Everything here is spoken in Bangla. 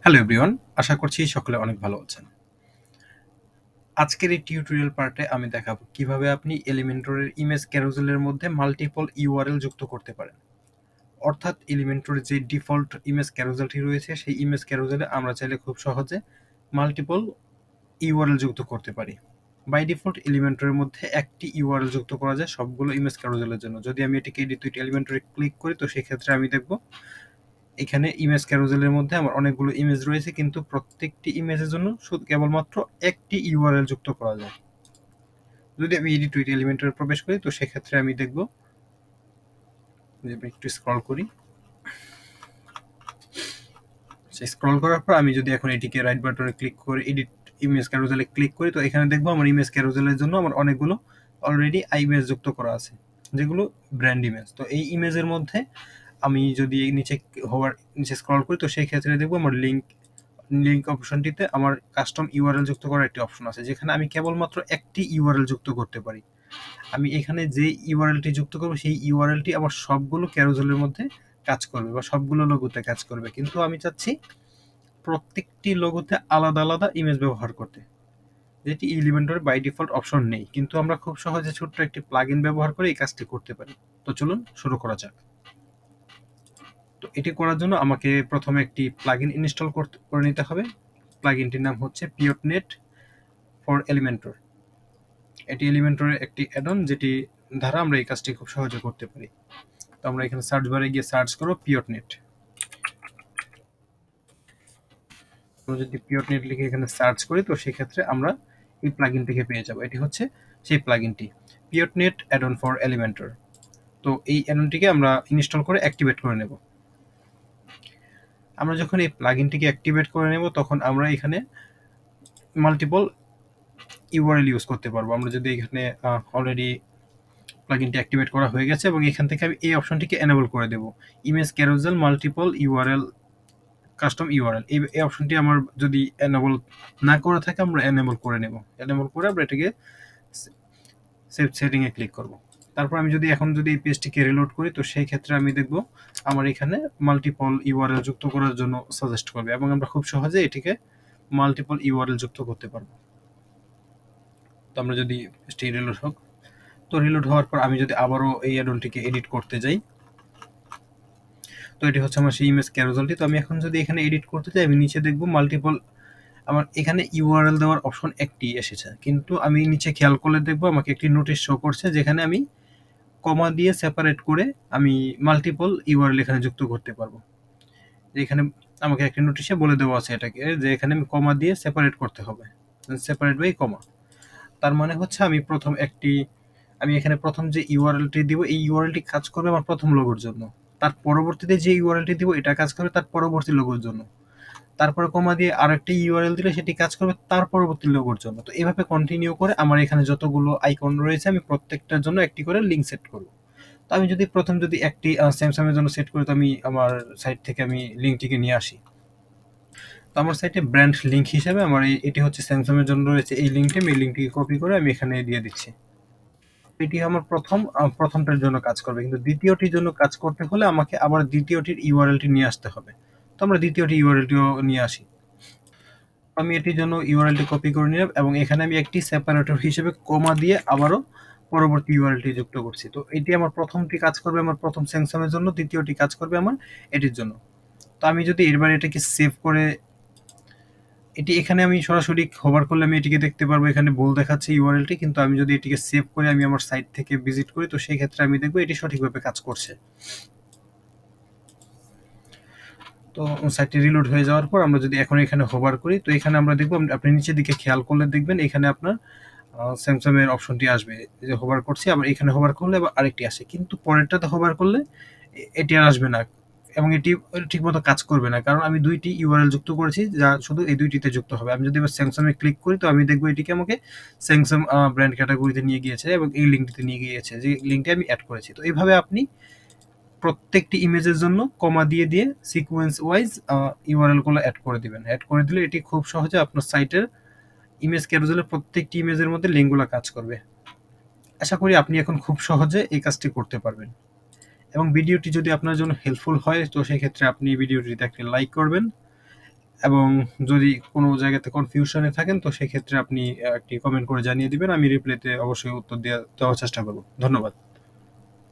হ্যালো এভরিওয়ান, আশা করছি সকলে অনেক ভালো আছেন। আজকের এই টিউটোরিয়াল পার্টে আমি দেখাবো কিভাবে আপনি এলিমেন্টরের ইমেজ ক্যারুজেলের মধ্যে মাল্টিপল ইউআরএল যুক্ত করতে পারেন। অর্থাৎ এলিমেন্টরের যে ডিফল্ট ইমেজ ক্যারুজেলটি রয়েছে সেই ইমেজ ক্যারুজেলে আমরা চাইলে খুব সহজে মাল্টিপল ইউআরএল যুক্ত করতে পারি। বাই ডিফল্ট এলিমেন্টরের মধ্যে একটি ইউআরএল যুক্ত করা যায় সবগুলো ইমেজ ক্যারুজেলের জন্য। যদি আমি এটিকে এডিট উইথ এলিমেন্টরে ক্লিক করি তো সেক্ষেত্রে আমি দেখব এখানে ইমেজ ক্যারুজেলের মধ্যে আমার অনেকগুলো ইমেজ রয়েছে, কিন্তু প্রত্যেকটি ইমেজের জন্য শুধু কেবলমাত্র একটি ইউআরএল যুক্ত করা যায়। যদি আমি এডিট উইথ এলিমেন্টরে প্রবেশ করি তো সেক্ষেত্রে আমি দেখব যে আমি একটু স্ক্রল করি। স্ক্রল করার পর আমি যদি এখন এটিকে রাইট বাটনে ক্লিক করে এডিট ইমেজ ক্যারুজেলে ক্লিক করি তো এখানে দেখবো আমার ইমেজ ক্যারুজেলের জন্য আমার অনেকগুলো অলরেডি ইমেজ যুক্ত করা আছে, যেগুলো ব্র্যান্ড ইমেজ। তো এই ইমেজের মধ্যে আমি যদি নিচে স্ক্রল করি তো সেই ক্ষেত্রে দেখবো আমার লিঙ্ক অপশনটিতে আমার কাস্টম ইউআরএল যুক্ত করার একটি অপশন আছে, যেখানে আমি কেবলমাত্র একটি ইউআরএল যুক্ত করতে পারি। আমি এখানে যে ইউআরএলটি যুক্ত করব সেই ইউআরএলটি আমার সবগুলো ক্যারুজেলের মধ্যে কাজ করবে বা সবগুলো লোগোতে কাজ করবে, কিন্তু আমি চাচ্ছি প্রত্যেকটি লোগোতে আলাদা আলাদা ইমেজ ব্যবহার করতে, যেটি এলিমেন্টরে বাই ডিফল্ট অপশন নেই। কিন্তু আমরা খুব সহজে ছোট্ট একটি প্লাগইন ব্যবহার করে এই কাজটি করতে পারি। তো চলুন শুরু করা যাক। তো এটি করার জন্য আমাকে প্রথমে একটি প্লাগইন ইনস্টল করে নিতে হবে। প্লাগইনটির নাম হচ্ছে পিওটনেট ফর এলিমেন্টর। এটি এলিমেন্টরের একটি অ্যাডন, যেটি দ্বারা আমরা এই কাজটি খুব সহজে করতে পারি। তো আমরা এখানে সার্চ বারে গিয়ে সার্চ করব পিওটনেট। আমরা যদি পিওটনেট লিখে এখানে সার্চ করি তো সেক্ষেত্রে আমরা এই প্লাগইনটিকে পেয়ে যাব। এটি হচ্ছে সেই প্লাগইনটি, পিওটনেট অ্যাডন ফর এলিমেন্টর। তো এই অ্যাডনটিকে আমরা ইনস্টল করে অ্যাক্টিভেট করে নেব। আমরা যখন এই প্লাগইনটিকে অ্যাক্টিভেট করে নেব তখন আমরা এখানে মাল্টিপল ইউআরএল ইউজ করতে পারবো। আমরা যদি এখানে অলরেডি প্লাগইনটি অ্যাক্টিভেট করা হয়ে গেছে এবং এখান থেকে আমি এই অপশনটিকে এনেবল করে দেব, image carousel multiple URL custom URL. এই অপশনটি আমার যদি এনেবল না করে থাকে আমরা এনেবল করে নেব। এনেবল করে আমরা এটাকে সেভ সেটিংয়ে ক্লিক করব। তারপর আমি যদি এই পেজটিকে রিলোড করি তো সেই ক্ষেত্রে আমি দেখব আমার এখানে মাল্টিপল ইউআরএল যুক্ত করার জন্য সাজেস্ট করবে এবং আমরা খুব সহজে এটিকে মাল্টিপল ইউআরএল যুক্ত করতে পারবো। তো আমরা যদি পেজটি রিলোড হোক, তো রিলোড হওয়ার পর আমি যদি আবারও এই অ্যাডনটিকে এডিট করতে যাই তো এটি হচ্ছে আমার সেই ইমেজ ক্যারুজেলটি। তো আমি এখন যদি এখানে এডিট করতে চাই আমি নিচে দেখব মাল্টিপল, আমার এখানে ইউআরএল দেওয়ার অপশন একটি এসেছে, কিন্তু আমি নিচে খেয়াল করলে দেখব আমাকে একটি নোটিশ শো করছে যেখানে আমি কমা দিয়ে সেপারেট করে আমি মাল্টিপল ইউআরএল এখানে যুক্ত করতে পারবো। এখানে আমাকে একটি নোটিশে বলে দেওয়া আছে এটাকে যে এখানে আমি কমা দিয়ে সেপারেট করতে হবে, সেপারেট বাই কমা। তার মানে হচ্ছে আমি এখানে প্রথম যে ইউআরএলটি দিব এই ইউআরএলটি কাজ করবে আমার প্রথম লোগোর জন্য, তার পরবর্তীতে যে ইউআরএলটি দিব এটা কাজ করবে তার পরবর্তী লোগোর জন্য, তারপরে কমা দিয়ে আরেকটি ইউআরএল দিলে সেটি কাজ করবে তার পরবর্তী লোগোর জন্য। তো এভাবে কন্টিনিউ করে আমার এখানে যতগুলো আইকন রয়েছে আমি প্রত্যেকটার জন্য একটি করে লিঙ্ক সেট করব। তো আমি যদি প্রথম একটি স্যামসাংয়ের জন্য সেট করি তো আমি আমার সাইট থেকে আমি লিঙ্কটিকে নিয়ে আসি। তো আমার সাইটে ব্র্যান্ড লিঙ্ক হিসেবে আমার এটি হচ্ছে স্যামসাংয়ের জন্য রয়েছে এই লিঙ্কটি, আমি এই লিঙ্কটিকে কপি করে আমি এখানে দিয়ে দিচ্ছি। এটি আমার প্রথমটার জন্য কাজ করবে, কিন্তু দ্বিতীয়টির জন্য কাজ করতে হলে আমাকে আবার দ্বিতীয়টির ইউআরএলটি নিয়ে আসতে হবে। তো আমরা দ্বিতীয়টি ইউআরএলটিও নিয়ে আসি। আমি এটির জন্য ইউআরএলটি কপি করে নিলাম এবং এখানে আমি একটি সেপারেটর হিসেবে কমা দিয়ে আবারও পরবর্তী ইউআরএলটি যুক্ত করছি। তো এটি আমার প্রথমটি কাজ করবে আমার প্রথম স্যামসাংয়ের জন্য, দ্বিতীয়টি কাজ করবে আমার এটির জন্য। তো আমি যদি এবার এটাকে সেভ করে এখানে আমি সরাসরি হোভার করলে আমি এটিকে দেখতে পারবো এখানে ভুল দেখাচ্ছে ইউআরএলটি, কিন্তু আমি যদি এটিকে সেভ করে আমি আমার সাইট থেকে ভিজিট করি তো সেই ক্ষেত্রে আমি দেখবো এটি সঠিকভাবে কাজ করছে। তো সাইটটি রিলোড হয়ে যাওয়ার পর আমরা যদি এখন এখানে হোভার করি তো এখানে আমরা দেখবো, আপনি নিচের দিকে খেয়াল করলে দেখবেন এখানে আপনার স্যামসাং এর অপশনটি আসবে, যে হোভার করছি আবার এখানে হোভার করলে আবার আরেকটি আসে, কিন্তু পরেরটাতে হোভার করলে এটি আর আসবে না এবং এটি ঠিকমতো কাজ করবে না, কারণ আমি দুইটি ইউআরএল যুক্ত করেছি যা শুধু এই দুইটিতে যুক্ত হবে। আমি যদি এবার স্যামসাং এ ক্লিক করি তো আমি দেখবো এটিকে আমাকে স্যামসাং ব্র্যান্ড ক্যাটাগরিতে নিয়ে গিয়েছে এবং এই লিঙ্কটিতে নিয়ে গিয়েছে যে লিঙ্কটি আমি অ্যাড করেছি। তো এইভাবে আপনি প্রত্যেকটি ইমেজের জন্য কমা দিয়ে দিয়ে সিকোয়েন্স ওয়াইজ ইউআরএল গুলো অ্যাড করে দিবেন। অ্যাড করে দিলে এটি খুব সহজে আপনার সাইটের ইমেজ ক্যারুজেলের প্রত্যেকটি ইমেজের মধ্যে লিঙ্কগুলো কাজ করবে। আশা করি আপনি এখন খুব সহজে এই কাজটি করতে পারবেন এবং ভিডিওটি যদি আপনার জন্য হেল্পফুল হয় তো সেক্ষেত্রে আপনি ভিডিওটিতে একটি লাইক করবেন এবং যদি কোনো জায়গাতে কনফিউশনে থাকেন তো সেক্ষেত্রে আপনি একটি কমেন্ট করে জানিয়ে দিবেন। আমি রিপ্লাইতে অবশ্যই উত্তর দেওয়ার চেষ্টা করব। ধন্যবাদ।